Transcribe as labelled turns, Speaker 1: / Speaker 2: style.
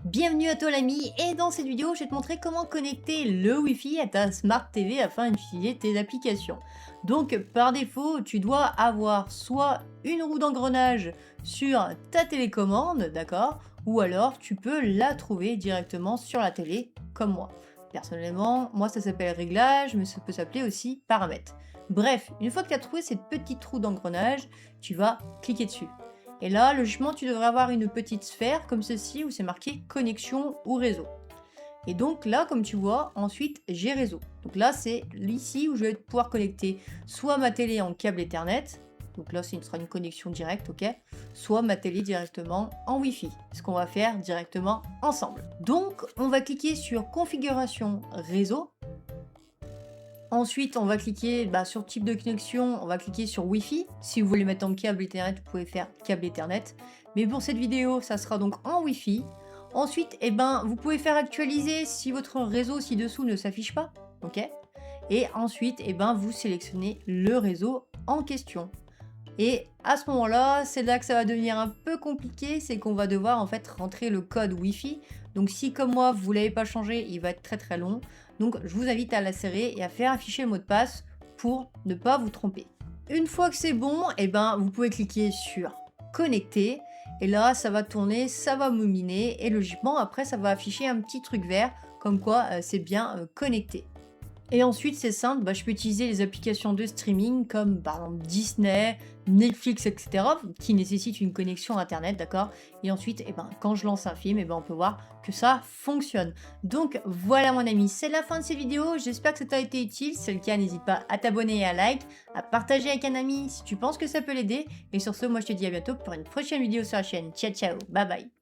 Speaker 1: Bienvenue à toi l'ami, et dans cette vidéo je vais te montrer comment connecter le Wi-Fi à ta Smart TV afin d'utiliser tes applications. Donc par défaut tu dois avoir soit une roue d'engrenage sur ta télécommande, d'accord, ou alors tu peux la trouver directement sur la télé comme moi. Personnellement, moi ça s'appelle réglage, mais ça peut s'appeler aussi paramètres. Bref, une fois que tu as trouvé cette petite roue d'engrenage, tu vas cliquer dessus. Et là, logiquement, tu devrais avoir une petite sphère comme ceci où c'est marqué connexion ou réseau. Et donc là, comme tu vois, ensuite j'ai réseau. Donc là, c'est ici où je vais pouvoir connecter soit ma télé en câble Ethernet, donc là, ce sera une connexion directe, ok, soit ma télé directement en Wi-Fi, ce qu'on va faire directement ensemble. Donc, on va cliquer sur configuration réseau. Ensuite, on va cliquer sur type de connexion, on va cliquer sur Wi-Fi. Si vous voulez mettre en câble Ethernet, vous pouvez faire câble Ethernet. Mais pour cette vidéo, ça sera donc en Wi-Fi. Ensuite, vous pouvez faire actualiser si votre réseau ci-dessous ne s'affiche pas. Ok. Et ensuite, vous sélectionnez le réseau en question. Et à ce moment-là, c'est là que ça va devenir un peu compliqué, c'est qu'on va devoir en fait rentrer le code Wi-Fi. Donc si comme moi, vous ne l'avez pas changé, il va être très très long. Donc je vous invite à l'insérer et à faire afficher le mot de passe pour ne pas vous tromper. Une fois que c'est bon, vous pouvez cliquer sur connecter. Et là, ça va tourner, ça va mouminer. Et logiquement, après, ça va afficher un petit truc vert comme quoi c'est bien connecté. Et ensuite, c'est simple, je peux utiliser les applications de streaming comme par exemple Disney, Netflix, etc. qui nécessitent une connexion internet, d'accord. Et ensuite, quand je lance un film, on peut voir que ça fonctionne. Donc voilà mon ami, c'est la fin de cette vidéo. J'espère que ça t'a été utile. Si c'est le cas, n'hésite pas à t'abonner et à like, à partager avec un ami si tu penses que ça peut l'aider. Et sur ce, moi je te dis à bientôt pour une prochaine vidéo sur la chaîne. Ciao ciao, bye bye.